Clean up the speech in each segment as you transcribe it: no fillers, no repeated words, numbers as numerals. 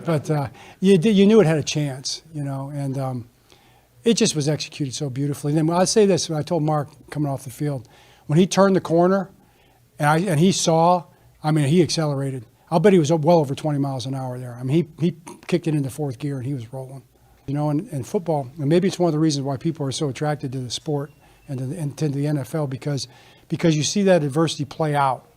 But you knew it had a chance, and it just was executed so beautifully. And then I'd say this, I told Mark coming off the field, when he turned the corner and he saw, he accelerated. I'll bet he was well over 20 miles an hour there. He kicked it into fourth gear and he was rolling. In football, and maybe it's one of the reasons why people are so attracted to the sport and to the NFL because you see that adversity play out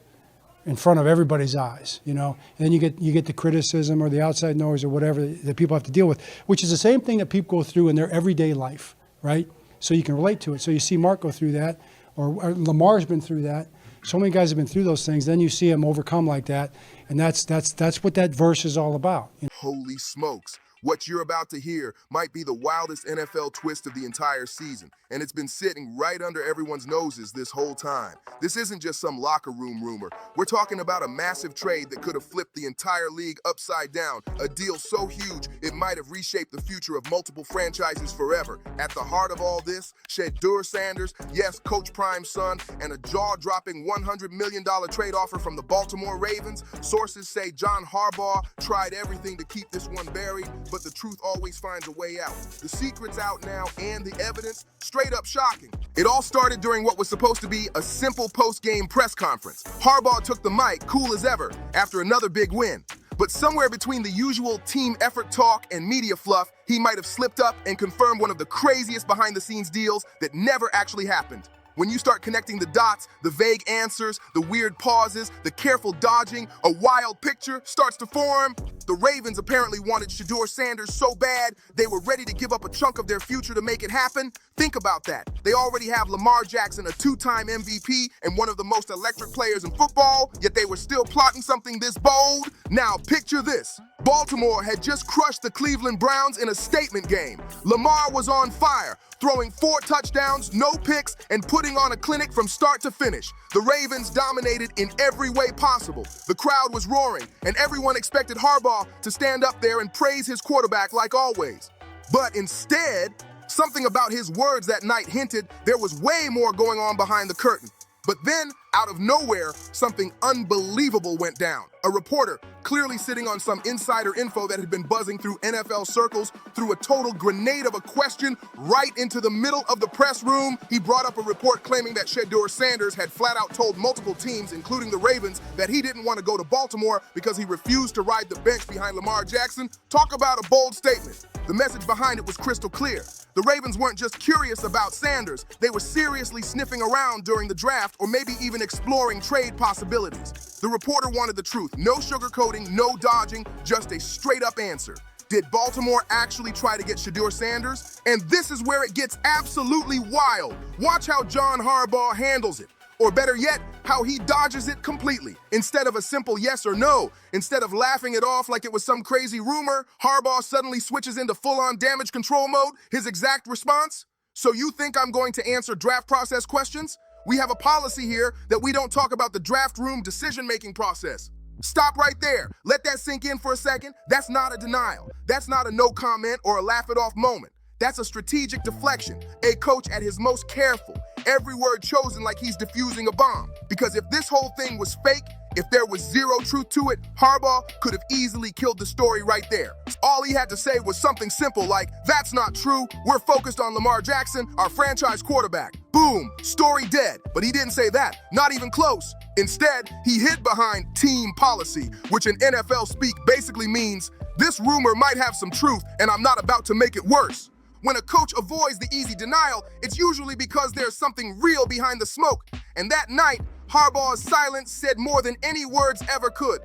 in front of everybody's eyes, and then you get the criticism or the outside noise or whatever that people have to deal with, which is the same thing that people go through in their everyday life, right? So you can relate to it. So you see Mark go through that, or Lamar's been through that. So many guys have been through those things. Then you see him overcome like that, and that's what that verse is all about. Holy smokes. What you're about to hear might be the wildest NFL twist of the entire season, and it's been sitting right under everyone's noses this whole time. This isn't just some locker room rumor. We're talking about a massive trade that could have flipped the entire league upside down, a deal so huge it might have reshaped the future of multiple franchises forever. At the heart of all this, Shedeur Sanders, yes, Coach Prime's son, and a jaw-dropping $100 million trade offer from the Baltimore Ravens. Sources say John Harbaugh tried everything to keep this one buried, but the truth always finds a way out. The secret's out now, and the evidence, straight up shocking. It all started during what was supposed to be a simple post-game press conference. Harbaugh took the mic, cool as ever, after another big win. But somewhere between the usual team effort talk and media fluff, he might have slipped up and confirmed one of the craziest behind-the-scenes deals that never actually happened. When you start connecting the dots, the vague answers, the weird pauses, the careful dodging, a wild picture starts to form. The Ravens apparently wanted Shedeur Sanders so bad, they were ready to give up a chunk of their future to make it happen. Think about that. They already have Lamar Jackson, a two-time MVP and one of the most electric players in football, yet they were still plotting something this bold. Now picture this. Baltimore had just crushed the Cleveland Browns in a statement game. Lamar was on fire, throwing 4 touchdowns, no picks, and putting on a clinic from start to finish. The Ravens dominated in every way possible. The crowd was roaring, and everyone expected Harbaugh to stand up there and praise his quarterback like always. But instead, something about his words that night hinted there was way more going on behind the curtain. But then, out of nowhere, something unbelievable went down. A reporter, clearly sitting on some insider info that had been buzzing through NFL circles, threw a total grenade of a question right into the middle of the press room. He brought up a report claiming that Shedeur Sanders had flat out told multiple teams, including the Ravens, that he didn't want to go to Baltimore because he refused to ride the bench behind Lamar Jackson. Talk about a bold statement. The message behind it was crystal clear. The Ravens weren't just curious about Sanders, they were seriously sniffing around during the draft or maybe even exploring trade possibilities. The reporter wanted the truth. No sugarcoating, no dodging, just a straight-up answer. Did Baltimore actually try to get Shedeur Sanders? And this is where it gets absolutely wild. Watch how John Harbaugh handles it. Or better yet, how he dodges it completely. Instead of a simple yes or no, instead of laughing it off like it was some crazy rumor, Harbaugh suddenly switches into full-on damage control mode. His exact response? So you think I'm going to answer draft process questions? We have a policy here that we don't talk about the draft room decision-making process. Stop right there. Let that sink in for a second. That's not a denial. That's not a no comment or a laugh it off moment. That's a strategic deflection. A coach at his most careful. Every word chosen like he's defusing a bomb. Because if this whole thing was fake, if there was zero truth to it, Harbaugh could have easily killed the story right there. All he had to say was something simple like, "That's not true. We're focused on Lamar Jackson, our franchise quarterback." Boom, story dead. But he didn't say that, not even close. Instead, he hid behind team policy, which in NFL speak basically means, this rumor might have some truth and I'm not about to make it worse. When a coach avoids the easy denial, it's usually because there's something real behind the smoke. And that night, Harbaugh's silence said more than any words ever could.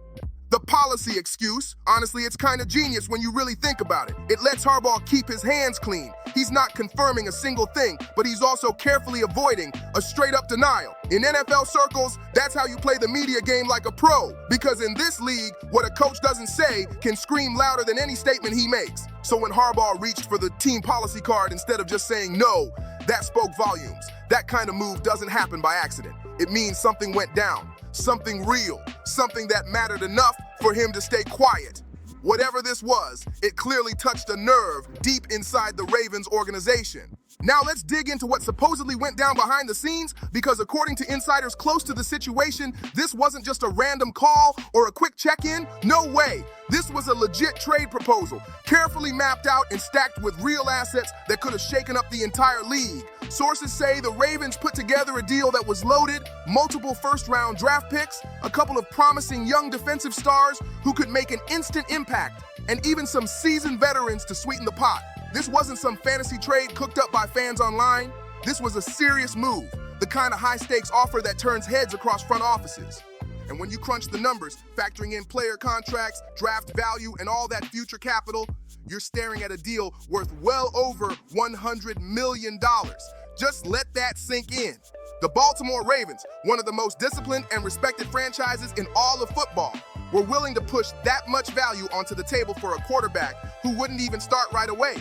The policy excuse, honestly, it's kind of genius when you really think about it. It lets Harbaugh keep his hands clean. He's not confirming a single thing, but he's also carefully avoiding a straight-up denial. In NFL circles, that's how you play the media game like a pro. Because in this league, what a coach doesn't say can scream louder than any statement he makes. So when Harbaugh reached for the team policy card instead of just saying no, that spoke volumes. That kind of move doesn't happen by accident. It means something went down, something real, something that mattered enough for him to stay quiet. Whatever this was, it clearly touched a nerve deep inside the Ravens organization. Now let's dig into what supposedly went down behind the scenes, because according to insiders close to the situation, this wasn't just a random call or a quick check-in. No way. This was a legit trade proposal, carefully mapped out and stacked with real assets that could have shaken up the entire league. Sources say the Ravens put together a deal that was loaded, multiple first-round draft picks, a couple of promising young defensive stars who could make an instant impact, and even some seasoned veterans to sweeten the pot. This wasn't some fantasy trade cooked up by fans online. This was a serious move, the kind of high-stakes offer that turns heads across front offices. And when you crunch the numbers, factoring in player contracts, draft value, and all that future capital, you're staring at a deal worth well over $100 million. Just let that sink in. The Baltimore Ravens, one of the most disciplined and respected franchises in all of football, were willing to push that much value onto the table for a quarterback who wouldn't even start right away.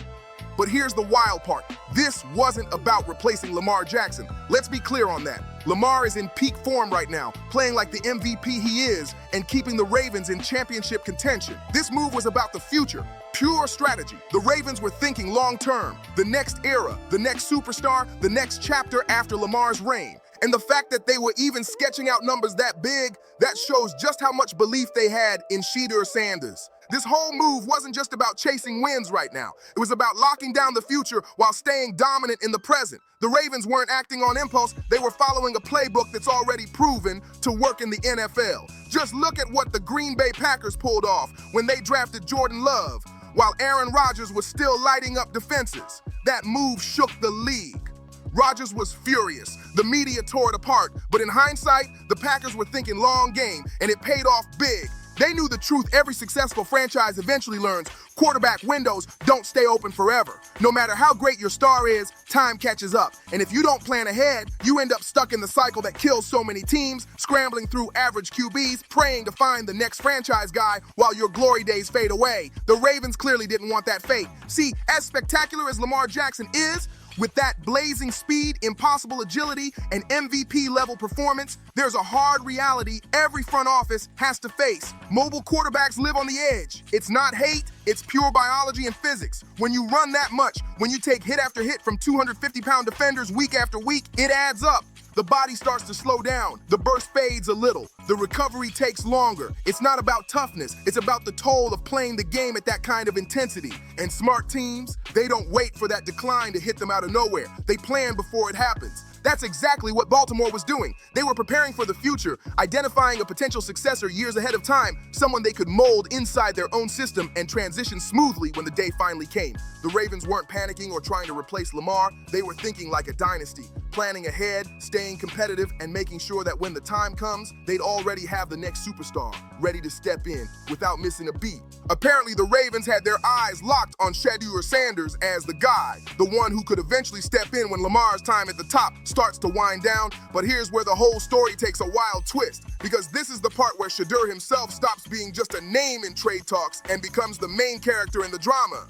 But here's the wild part. This wasn't about replacing Lamar Jackson. Let's be clear on that. Lamar is in peak form right now, playing like the MVP he is and keeping the Ravens in championship contention. This move was about the future, pure strategy. The Ravens were thinking long-term, the next era, the next superstar, the next chapter after Lamar's reign. And the fact that they were even sketching out numbers that big, that shows just how much belief they had in Shedeur Sanders. This whole move wasn't just about chasing wins right now. It was about locking down the future while staying dominant in the present. The Ravens weren't acting on impulse. They were following a playbook that's already proven to work in the NFL. Just look at what the Green Bay Packers pulled off when they drafted Jordan Love, while Aaron Rodgers was still lighting up defenses. That move shook the league. Rodgers was furious. The media tore it apart. But in hindsight, the Packers were thinking long game, and it paid off big. They knew the truth every successful franchise eventually learns. Quarterback windows don't stay open forever. No matter how great your star is, time catches up. And if you don't plan ahead, you end up stuck in the cycle that kills so many teams, scrambling through average QBs, praying to find the next franchise guy while your glory days fade away. The Ravens clearly didn't want that fate. See, as spectacular as Lamar Jackson is, with that blazing speed, impossible agility, and MVP-level performance, there's a hard reality every front office has to face. Mobile quarterbacks live on the edge. It's not hate, it's pure biology and physics. When you run that much, when you take hit after hit from 250-pound defenders week after week, it adds up. The body starts to slow down. The burst fades a little. The recovery takes longer. It's not about toughness. It's about the toll of playing the game at that kind of intensity. And smart teams, they don't wait for that decline to hit them out of nowhere. They plan before it happens. That's exactly what Baltimore was doing. They were preparing for the future, identifying a potential successor years ahead of time, someone they could mold inside their own system and transition smoothly when the day finally came. The Ravens weren't panicking or trying to replace Lamar. They were thinking like a dynasty, planning ahead, staying competitive, and making sure that when the time comes, they'd already have the next superstar ready to step in without missing a beat. Apparently, the Ravens had their eyes locked on Shedeur Sanders as the guy, the one who could eventually step in when Lamar's time at the top starts to wind down. But here's where the whole story takes a wild twist, because this is the part where Shedeur himself stops being just a name in trade talks and becomes the main character in the drama.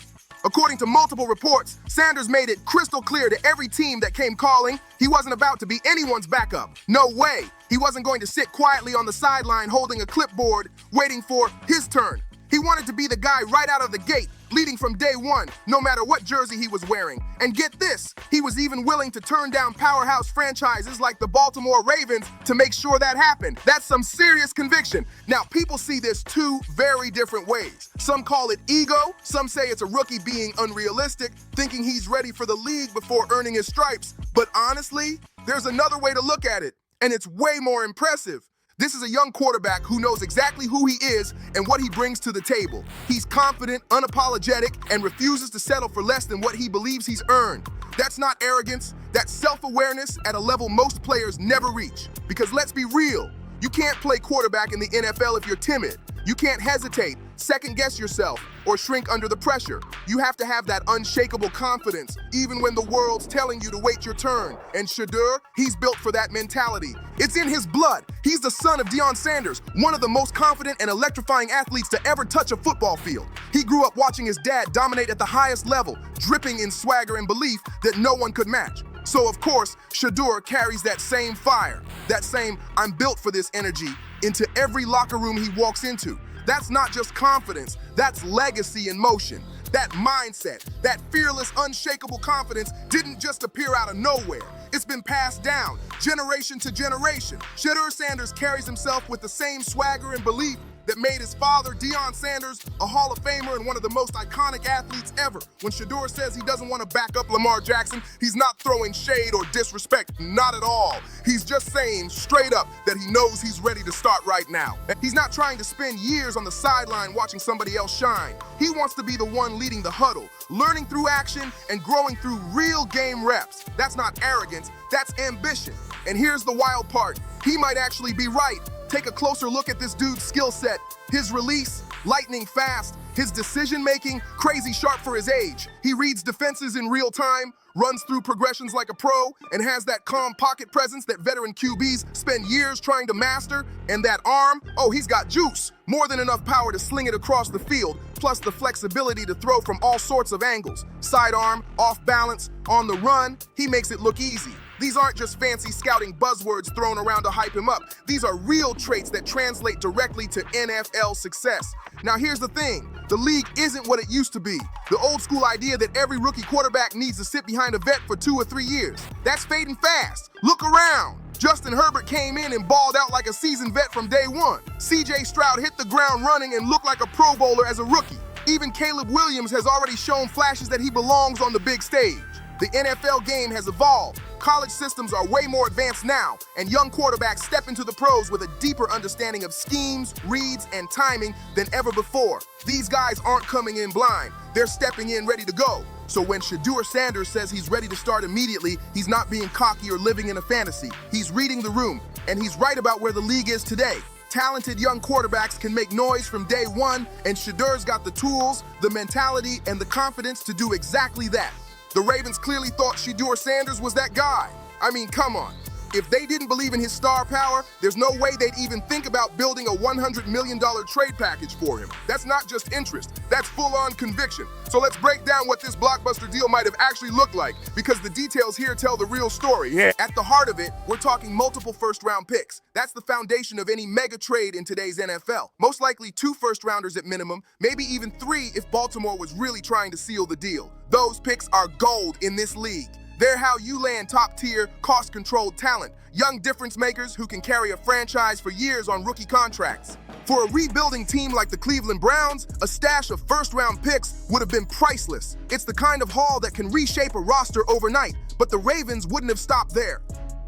According to multiple reports, Sanders made it crystal clear to every team that came calling he wasn't about to be anyone's backup. No way. He wasn't going to sit quietly on the sideline holding a clipboard, waiting for his turn. He wanted to be the guy right out of the gate, leading from day one, no matter what jersey he was wearing. And get this, he was even willing to turn down powerhouse franchises like the Baltimore Ravens to make sure that happened. That's some serious conviction. Now, people see this two very different ways. Some call it ego. Some say it's a rookie being unrealistic, thinking he's ready for the league before earning his stripes. But honestly, there's another way to look at it, and it's way more impressive. This is a young quarterback who knows exactly who he is and what he brings to the table. He's confident, unapologetic, and refuses to settle for less than what he believes he's earned. That's not arrogance, that's self-awareness at a level most players never reach. Because let's be real, you can't play quarterback in the NFL if you're timid. You can't hesitate, second-guess yourself, or shrink under the pressure. You have to have that unshakable confidence, even when the world's telling you to wait your turn. And Shedeur, he's built for that mentality. It's in his blood. He's the son of Deion Sanders, one of the most confident and electrifying athletes to ever touch a football field. He grew up watching his dad dominate at the highest level, dripping in swagger and belief that no one could match. So of course, Shedeur carries that same fire, that same "I'm built for this" energy into every locker room he walks into. That's not just confidence, that's legacy in motion. That mindset, that fearless, unshakable confidence didn't just appear out of nowhere. It's been passed down, generation to generation. Shedeur Sanders carries himself with the same swagger and belief that made his father, Deion Sanders, a Hall of Famer and one of the most iconic athletes ever. When Shedeur says he doesn't want to back up Lamar Jackson, he's not throwing shade or disrespect, not at all. He's just saying straight up that he knows he's ready to start right now. He's not trying to spend years on the sideline watching somebody else shine. He wants to be the one leading the huddle, learning through action and growing through real game reps. That's not arrogance, that's ambition. And here's the wild part, he might actually be right. Take a closer look at this dude's skill set. His release, lightning fast. His decision-making, crazy sharp for his age. He reads defenses in real time, runs through progressions like a pro, and has that calm pocket presence that veteran QBs spend years trying to master. And that arm, oh, he's got juice. More than enough power to sling it across the field, plus the flexibility to throw from all sorts of angles. Sidearm, off balance, on the run, he makes it look easy. These aren't just fancy scouting buzzwords thrown around to hype him up. These are real traits that translate directly to NFL success. Now here's the thing, the league isn't what it used to be. The old school idea that every rookie quarterback needs to sit behind a vet for 2 or 3 years. That's fading fast. Look around. Justin Herbert came in and balled out like a seasoned vet from day one. CJ Stroud hit the ground running and looked like a Pro Bowler as a rookie. Even Caleb Williams has already shown flashes that he belongs on the big stage. The NFL game has evolved. College systems are way more advanced now, and young quarterbacks step into the pros with a deeper understanding of schemes, reads, and timing than ever before. These guys aren't coming in blind. They're stepping in ready to go. So when Shedeur Sanders says he's ready to start immediately, he's not being cocky or living in a fantasy. He's reading the room, and he's right about where the league is today. Talented young quarterbacks can make noise from day one, and Shedeur's got the tools, the mentality, and the confidence to do exactly that. The Ravens clearly thought Shedeur Sanders was that guy. I mean, come on. If they didn't believe in his star power, there's no way they'd even think about building a $100 million trade package for him. That's not just interest, that's full-on conviction. So let's break down what this blockbuster deal might have actually looked like, because the details here tell the real story. Yeah. At the heart of it, we're talking multiple first-round picks. That's the foundation of any mega trade in today's NFL. Most likely 2 first-rounders at minimum, maybe even 3 if Baltimore was really trying to seal the deal. Those picks are gold in this league. They're how you land top-tier, cost-controlled talent, young difference makers who can carry a franchise for years on rookie contracts. For a rebuilding team like the Cleveland Browns, a stash of first-round picks would have been priceless. It's the kind of haul that can reshape a roster overnight, but the Ravens wouldn't have stopped there.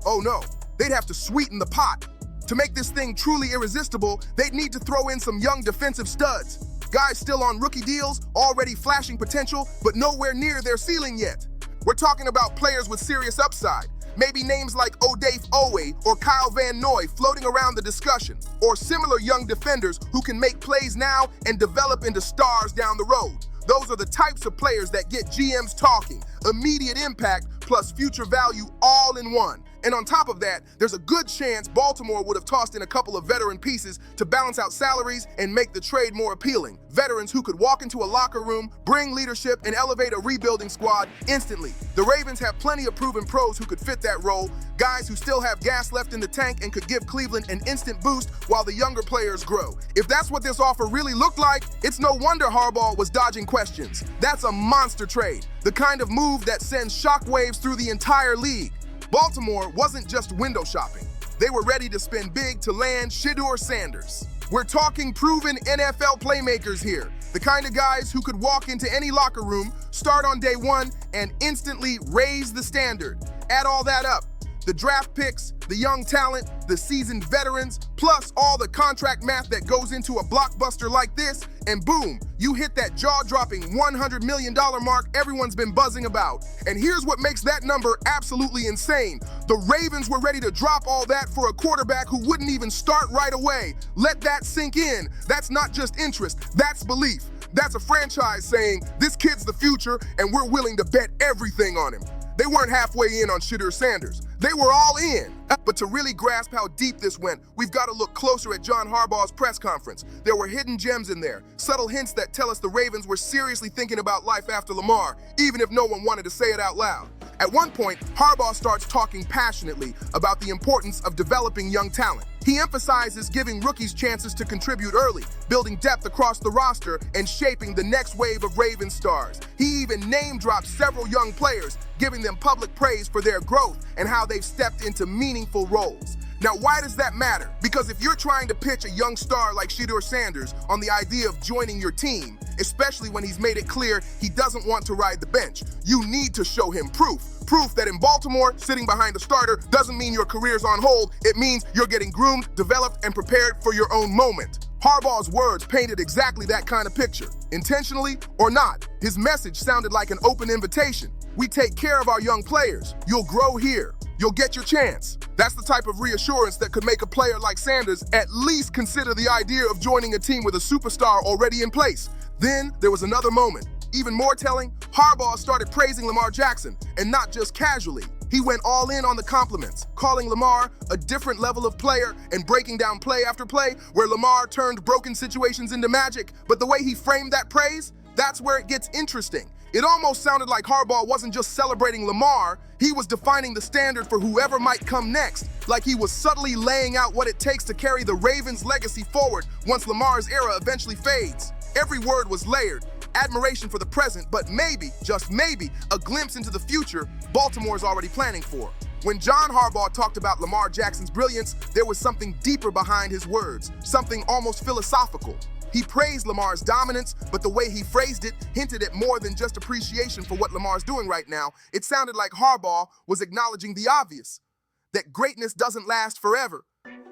Oh no, they'd have to sweeten the pot. To make this thing truly irresistible, they'd need to throw in some young defensive studs. Guys still on rookie deals, already flashing potential, but nowhere near their ceiling yet. We're talking about players with serious upside. Maybe names like Odafe Owe or Kyle Van Noy floating around the discussion, or similar young defenders who can make plays now and develop into stars down the road. Those are the types of players that get GMs talking, immediate impact plus future value all in one. And on top of that, there's a good chance Baltimore would have tossed in a couple of veteran pieces to balance out salaries and make the trade more appealing. Veterans who could walk into a locker room, bring leadership, and elevate a rebuilding squad instantly. The Ravens have plenty of proven pros who could fit that role, guys who still have gas left in the tank and could give Cleveland an instant boost while the younger players grow. If that's what this offer really looked like, it's no wonder Harbaugh was dodging questions. That's a monster trade, the kind of move that sends shockwaves through the entire league. Baltimore wasn't just window shopping. They were ready to spend big to land Shedeur Sanders. We're talking proven NFL playmakers here, the kind of guys who could walk into any locker room, start on day one, and instantly raise the standard. Add all that up, the draft picks, the young talent, the seasoned veterans, plus all the contract math that goes into a blockbuster like this, and boom, you hit that jaw-dropping $100 million mark everyone's been buzzing about. And here's what makes that number absolutely insane. The Ravens were ready to drop all that for a quarterback who wouldn't even start right away. Let that sink in. That's not just interest, that's belief. That's a franchise saying, this kid's the future and we're willing to bet everything on him. They weren't halfway in on Shedeur Sanders. They were all in. But to really grasp how deep this went, we've got to look closer at John Harbaugh's press conference. There were hidden gems in there, subtle hints that tell us the Ravens were seriously thinking about life after Lamar, even if no one wanted to say it out loud. At one point, Harbaugh starts talking passionately about the importance of developing young talent. He emphasizes giving rookies chances to contribute early, building depth across the roster, and shaping the next wave of Ravens stars. He even name-drops several young players, giving them public praise for their growth and how they've stepped into meaningful roles. Now, why does that matter? Because if you're trying to pitch a young star like Shedeur Sanders on the idea of joining your team, especially when he's made it clear he doesn't want to ride the bench, you need to show him proof. Proof that in Baltimore, sitting behind a starter doesn't mean your career's on hold. It means you're getting groomed, developed, and prepared for your own moment. Harbaugh's words painted exactly that kind of picture. Intentionally or not, his message sounded like an open invitation. We take care of our young players. You'll grow here. You'll get your chance. That's the type of reassurance that could make a player like Sanders at least consider the idea of joining a team with a superstar already in place. Then there was another moment. Even more telling, Harbaugh started praising Lamar Jackson, and not just casually. He went all in on the compliments, calling Lamar a different level of player and breaking down play after play where Lamar turned broken situations into magic. But the way he framed that praise, that's where it gets interesting. It almost sounded like Harbaugh wasn't just celebrating Lamar, he was defining the standard for whoever might come next, like he was subtly laying out what it takes to carry the Ravens' legacy forward once Lamar's era eventually fades. Every word was layered. Admiration for the present, but maybe, just maybe, a glimpse into the future Baltimore's already planning for. When John Harbaugh talked about Lamar Jackson's brilliance, there was something deeper behind his words, something almost philosophical. He praised Lamar's dominance, but the way he phrased it hinted at more than just appreciation for what Lamar's doing right now. It sounded like Harbaugh was acknowledging the obvious, that greatness doesn't last forever,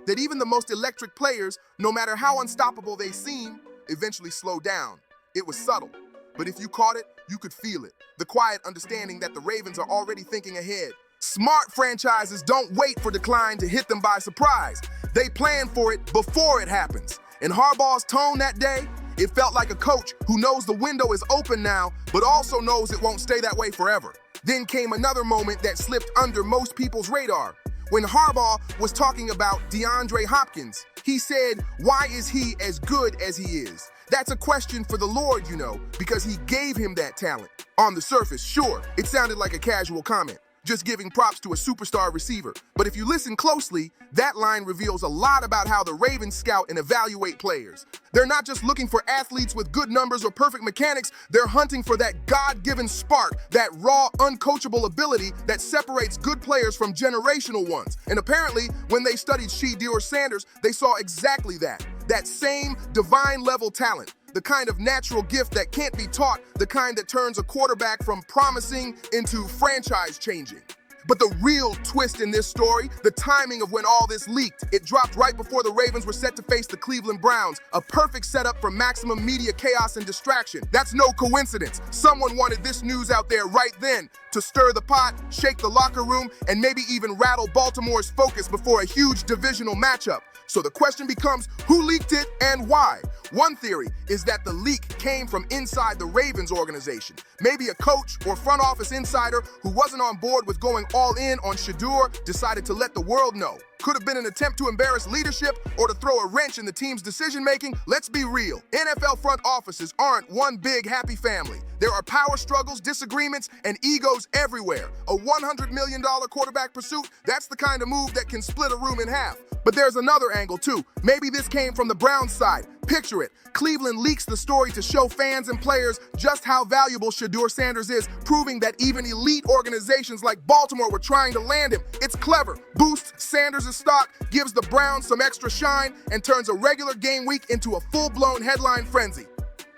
that even the most electric players, no matter how unstoppable they seem, eventually slow down. It was subtle, but if you caught it, you could feel it. The quiet understanding that the Ravens are already thinking ahead. Smart franchises don't wait for decline to hit them by surprise. They plan for it before it happens. In Harbaugh's tone that day, it felt like a coach who knows the window is open now, but also knows it won't stay that way forever. Then came another moment that slipped under most people's radar. When Harbaugh was talking about DeAndre Hopkins, he said, "Why is he as good as he is?" That's a question for the Lord, you know, because he gave him that talent. On the surface, sure, it sounded like a casual comment, just giving props to a superstar receiver. But if you listen closely, that line reveals a lot about how the Ravens scout and evaluate players. They're not just looking for athletes with good numbers or perfect mechanics, they're hunting for that God-given spark, that raw, uncoachable ability that separates good players from generational ones. And apparently, when they studied Shedeur Sanders, they saw exactly that same divine-level talent. The kind of natural gift that can't be taught, the kind that turns a quarterback from promising into franchise-changing. But the real twist in this story, the timing of when all this leaked. It dropped right before the Ravens were set to face the Cleveland Browns, a perfect setup for maximum media chaos and distraction. That's no coincidence. Someone wanted this news out there right then to stir the pot, shake the locker room, and maybe even rattle Baltimore's focus before a huge divisional matchup. So the question becomes, who leaked it and why? One theory is that the leak came from inside the Ravens organization. Maybe a coach or front office insider who wasn't on board with going all in on Shedeur decided to let the world know. Could have been an attempt to embarrass leadership or to throw a wrench in the team's decision-making. Let's be real. NFL front offices aren't one big happy family. There are power struggles, disagreements, and egos everywhere. A $100 million quarterback pursuit, that's the kind of move that can split a room in half. But there's another angle too. Maybe this came from the Browns side. Picture it. Cleveland leaks the story to show fans and players just how valuable Shedeur Sanders is, proving that even elite organizations like Baltimore were trying to land him. It's clever. Boosts Sanders' stock, gives the Browns some extra shine, and turns a regular game week into a full-blown headline frenzy.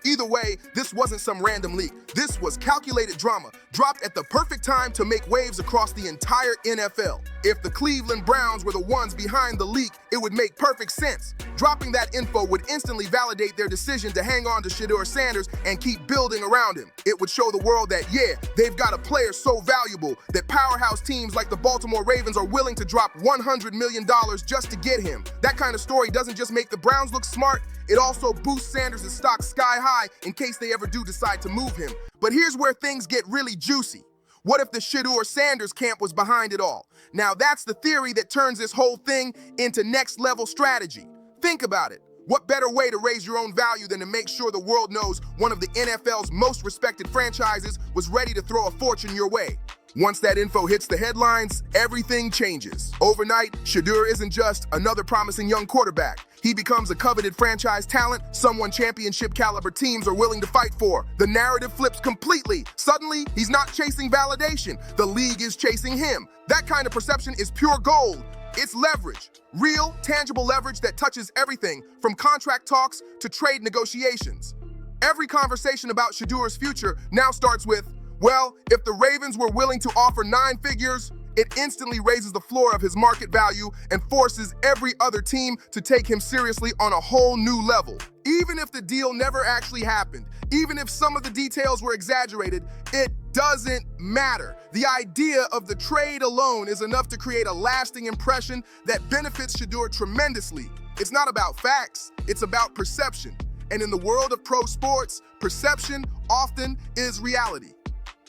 Either way, this wasn't some random leak. This was calculated drama, dropped at the perfect time to make waves across the entire NFL. If the Cleveland Browns were the ones behind the leak, it would make perfect sense. Dropping that info would instantly validate their decision to hang on to Shedeur Sanders and keep building around him. It would show the world that, yeah, they've got a player so valuable that powerhouse teams like the Baltimore Ravens are willing to drop $100 million just to get him. That kind of story doesn't just make the Browns look smart, it also boosts Sanders' stock sky high in case they ever do decide to move him. But here's where things get really juicy. What if the Shedeur Sanders camp was behind it all? Now that's the theory that turns this whole thing into next level strategy. Think about it. What better way to raise your own value than to make sure the world knows one of the NFL's most respected franchises was ready to throw a fortune your way? Once that info hits the headlines, everything changes. Overnight, Shedeur isn't just another promising young quarterback. He becomes a coveted franchise talent, someone championship caliber teams are willing to fight for. The narrative flips completely. Suddenly, he's not chasing validation. The league is chasing him. That kind of perception is pure gold. It's leverage. Real, tangible leverage that touches everything from contract talks to trade negotiations. Every conversation about Shedeur's future now starts with, well, if the Ravens were willing to offer 9 figures, it instantly raises the floor of his market value and forces every other team to take him seriously on a whole new level. Even if the deal never actually happened, even if some of the details were exaggerated, it doesn't matter. The idea of the trade alone is enough to create a lasting impression that benefits Shedeur tremendously. It's not about facts, it's about perception. And in the world of pro sports, perception often is reality.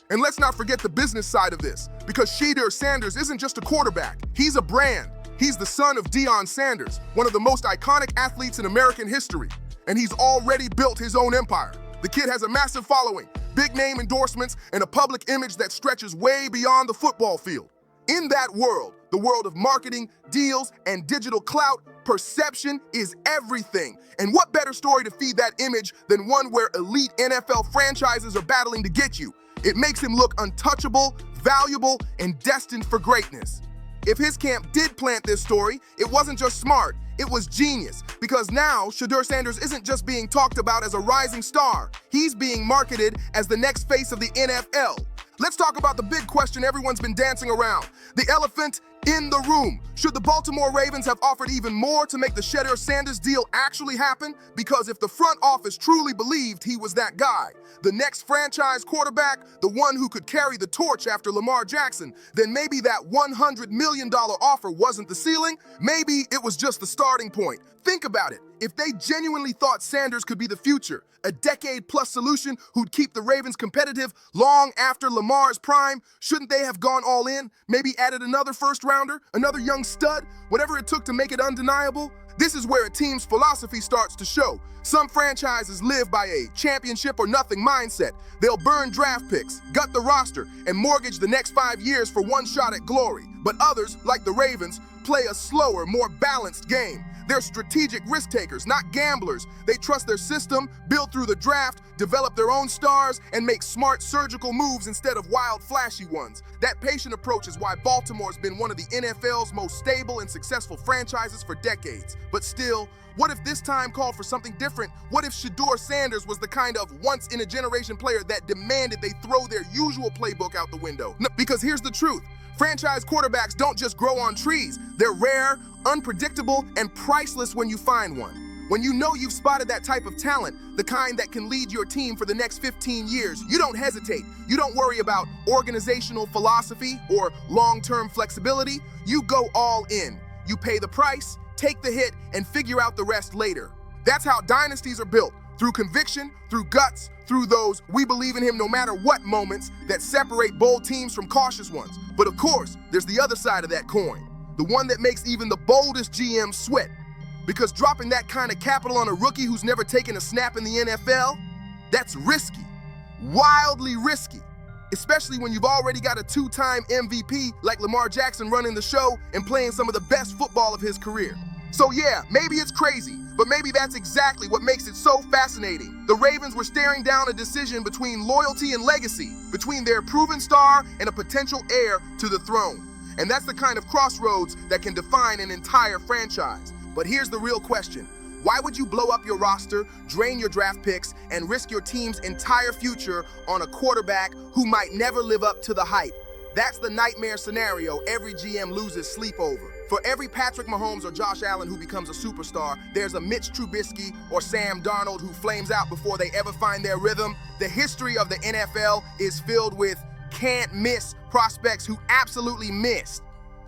And let's not forget the business side of this, because Shedeur Sanders isn't just a quarterback, he's a brand. He's the son of Deion Sanders, one of the most iconic athletes in American history, and he's already built his own empire. The kid has a massive following, big name endorsements, and a public image that stretches way beyond the football field. In that world, the world of marketing, deals, and digital clout, perception is everything. And what better story to feed that image than one where elite NFL franchises are battling to get you? It makes him look untouchable, valuable, and destined for greatness. If his camp did plant this story, it wasn't just smart, it was genius. Because now, Shedeur Sanders isn't just being talked about as a rising star, he's being marketed as the next face of the NFL. Let's talk about the big question everyone's been dancing around, the elephant in the room. Should the Baltimore Ravens have offered even more to make the Shedeur Sanders deal actually happen? Because if the front office truly believed he was that guy, the next franchise quarterback, the one who could carry the torch after Lamar Jackson, then maybe that $100 million offer wasn't the ceiling, maybe it was just the starting point. Think about it. If they genuinely thought Sanders could be the future, a decade-plus solution who'd keep the Ravens competitive long after Lamar's prime, shouldn't they have gone all in? Maybe added another first-rounder, another young stud, whatever it took to make it undeniable? This is where a team's philosophy starts to show. Some franchises live by a championship or nothing mindset. They'll burn draft picks, gut the roster, and mortgage the next 5 years for one shot at glory. But others, like the Ravens, play a slower, more balanced game. They're strategic risk takers, not gamblers. They trust their system, build through the draft, develop their own stars, and make smart surgical moves instead of wild, flashy ones. That patient approach is why Baltimore's been one of the NFL's most stable and successful franchises for decades. But still, what if this time called for something different? What if Shedeur Sanders was the kind of once-in-a-generation player that demanded they throw their usual playbook out the window? No, because here's the truth. Franchise quarterbacks don't just grow on trees. They're rare, unpredictable, and priceless when you find one. When you know you've spotted that type of talent, the kind that can lead your team for the next 15 years, you don't hesitate. You don't worry about organizational philosophy or long-term flexibility. You go all in. You pay the price, take the hit, and figure out the rest later. That's how dynasties are built. Through conviction, through guts, through those we believe in him no matter what moments that separate bold teams from cautious ones. But of course, there's the other side of that coin, the one that makes even the boldest GM sweat. Because dropping that kind of capital on a rookie who's never taken a snap in the NFL, that's risky, wildly risky. Especially when you've already got a 2-time MVP like Lamar Jackson running the show and playing some of the best football of his career. So yeah, maybe it's crazy, but maybe that's exactly what makes it so fascinating. The Ravens were staring down a decision between loyalty and legacy, between their proven star and a potential heir to the throne. And that's the kind of crossroads that can define an entire franchise. But here's the real question. Why would you blow up your roster, drain your draft picks, and risk your team's entire future on a quarterback who might never live up to the hype? That's the nightmare scenario every GM loses sleep over. For every Patrick Mahomes or Josh Allen who becomes a superstar, there's a Mitch Trubisky or Sam Darnold who flames out before they ever find their rhythm. The history of the NFL is filled with can't-miss prospects who absolutely missed.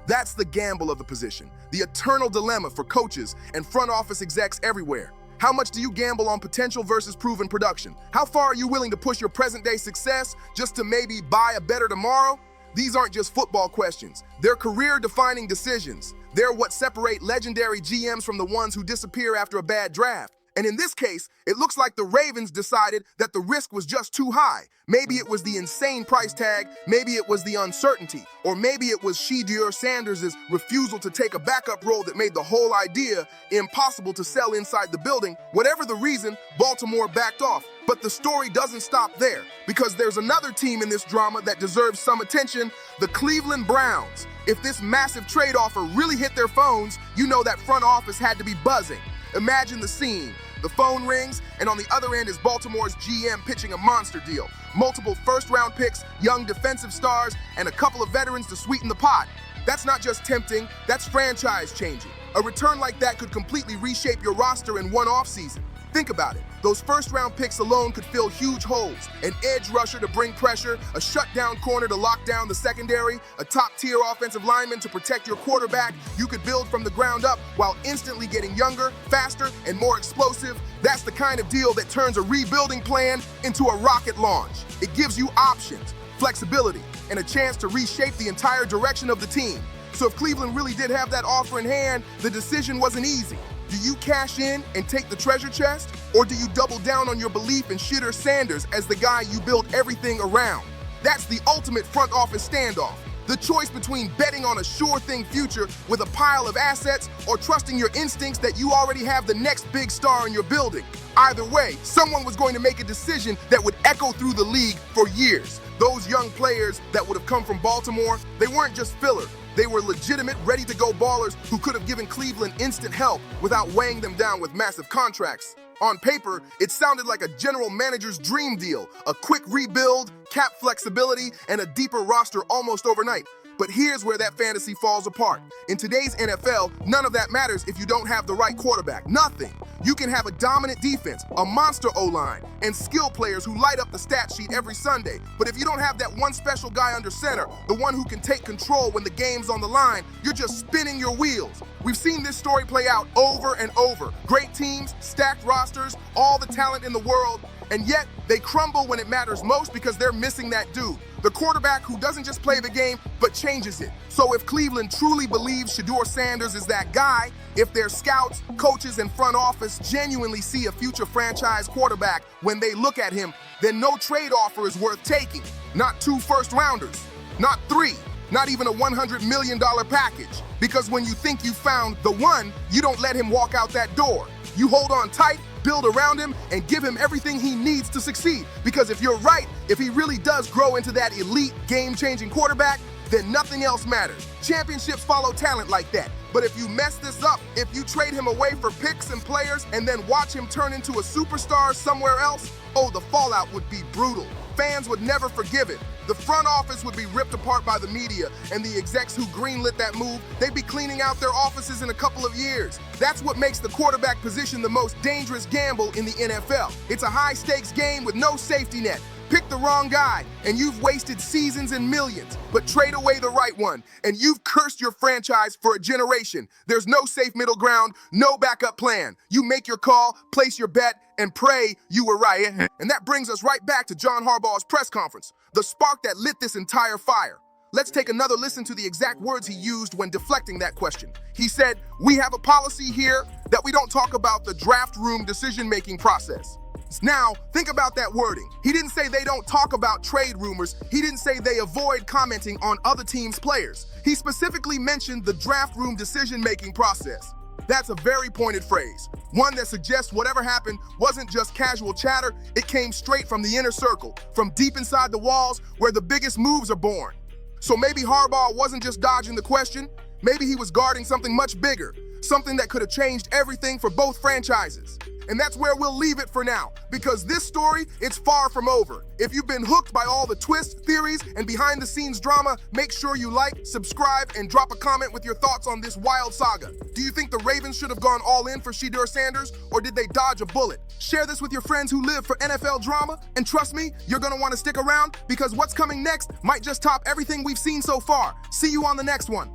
That's the gamble of the position, the eternal dilemma for coaches and front office execs everywhere. How much do you gamble on potential versus proven production? How far are you willing to push your present-day success just to maybe buy a better tomorrow? These aren't just football questions. They're career-defining decisions. They're what separate legendary GMs from the ones who disappear after a bad draft. And in this case, it looks like the Ravens decided that the risk was just too high. Maybe it was the insane price tag, maybe it was the uncertainty, or maybe it was Shedeur Sanders' refusal to take a backup role that made the whole idea impossible to sell inside the building. Whatever the reason, Baltimore backed off. But the story doesn't stop there, because there's another team in this drama that deserves some attention, the Cleveland Browns. If this massive trade offer really hit their phones, you know that front office had to be buzzing. Imagine the scene. The phone rings, and on the other end is Baltimore's GM pitching a monster deal. Multiple first-round picks, young defensive stars, and a couple of veterans to sweeten the pot. That's not just tempting, that's franchise-changing. A return like that could completely reshape your roster in one offseason. Think about it. Those first-round picks alone could fill huge holes. An edge rusher to bring pressure, a shutdown corner to lock down the secondary, a top-tier offensive lineman to protect your quarterback. You could build from the ground up while instantly getting younger, faster, and more explosive. That's the kind of deal that turns a rebuilding plan into a rocket launch. It gives you options, flexibility, and a chance to reshape the entire direction of the team. So if Cleveland really did have that offer in hand, the decision wasn't easy. Do you cash in and take the treasure chest? Or do you double down on your belief in Shedeur Sanders as the guy you built everything around? That's the ultimate front office standoff. The choice between betting on a sure-thing future with a pile of assets or trusting your instincts that you already have the next big star in your building. Either way, someone was going to make a decision that would echo through the league for years. Those young players that would have come from Baltimore, they weren't just filler. They were legitimate, ready-to-go ballers who could have given Cleveland instant help without weighing them down with massive contracts. On paper, it sounded like a general manager's dream deal, a quick rebuild, cap flexibility, and a deeper roster almost overnight. But here's where that fantasy falls apart. In today's NFL, none of that matters if you don't have the right quarterback. Nothing. You can have a dominant defense, a monster O-line, and skill players who light up the stat sheet every Sunday. But if you don't have that one special guy under center, the one who can take control when the game's on the line, you're just spinning your wheels. We've seen this story play out over and over. Great teams, stacked rosters, all the talent in the world, and yet they crumble when it matters most because they're missing that dude. The quarterback who doesn't just play the game, but changes it. So if Cleveland truly believes Shedeur Sanders is that guy, if their scouts, coaches, and front office genuinely see a future franchise quarterback when they look at him, then no trade offer is worth taking. Not 2 first-rounders, not 3, not even a $100 million package. Because when you think you found the one, you don't let him walk out that door. You hold on tight, build around him, and give him everything he needs to succeed. Because if you're right, if he really does grow into that elite, game-changing quarterback, then nothing else matters. Championships follow talent like that. But if you mess this up, if you trade him away for picks and players and then watch him turn into a superstar somewhere else, oh, the fallout would be brutal. Fans would never forgive it. The front office would be ripped apart by the media, and the execs who greenlit that move, they'd be cleaning out their offices in a couple of years. That's what makes the quarterback position the most dangerous gamble in the NFL. It's a high-stakes game with no safety net. Pick the wrong guy, and you've wasted seasons and millions. But trade away the right one, and you've cursed your franchise for a generation. There's no safe middle ground, no backup plan. You make your call, place your bet, and pray you were right. And that brings us right back to John Harbaugh's press conference, the spark that lit this entire fire. Let's take another listen to the exact words he used when deflecting that question. He said, "We have a policy here that we don't talk about the draft room decision-making process." Now, think about that wording. He didn't say they don't talk about trade rumors. He didn't say they avoid commenting on other teams' players. He specifically mentioned the draft room decision-making process. That's a very pointed phrase, one that suggests whatever happened wasn't just casual chatter, it came straight from the inner circle, from deep inside the walls where the biggest moves are born. So maybe Harbaugh wasn't just dodging the question, maybe he was guarding something much bigger, something that could have changed everything for both franchises. And that's where we'll leave it for now, because this story, it's far from over. If you've been hooked by all the twists, theories, and behind-the-scenes drama, make sure you like, subscribe, and drop a comment with your thoughts on this wild saga. Do you think the Ravens should have gone all in for Shedeur Sanders, or did they dodge a bullet? Share this with your friends who live for NFL drama, and trust me, you're gonna want to stick around, because what's coming next might just top everything we've seen so far. See you on the next one.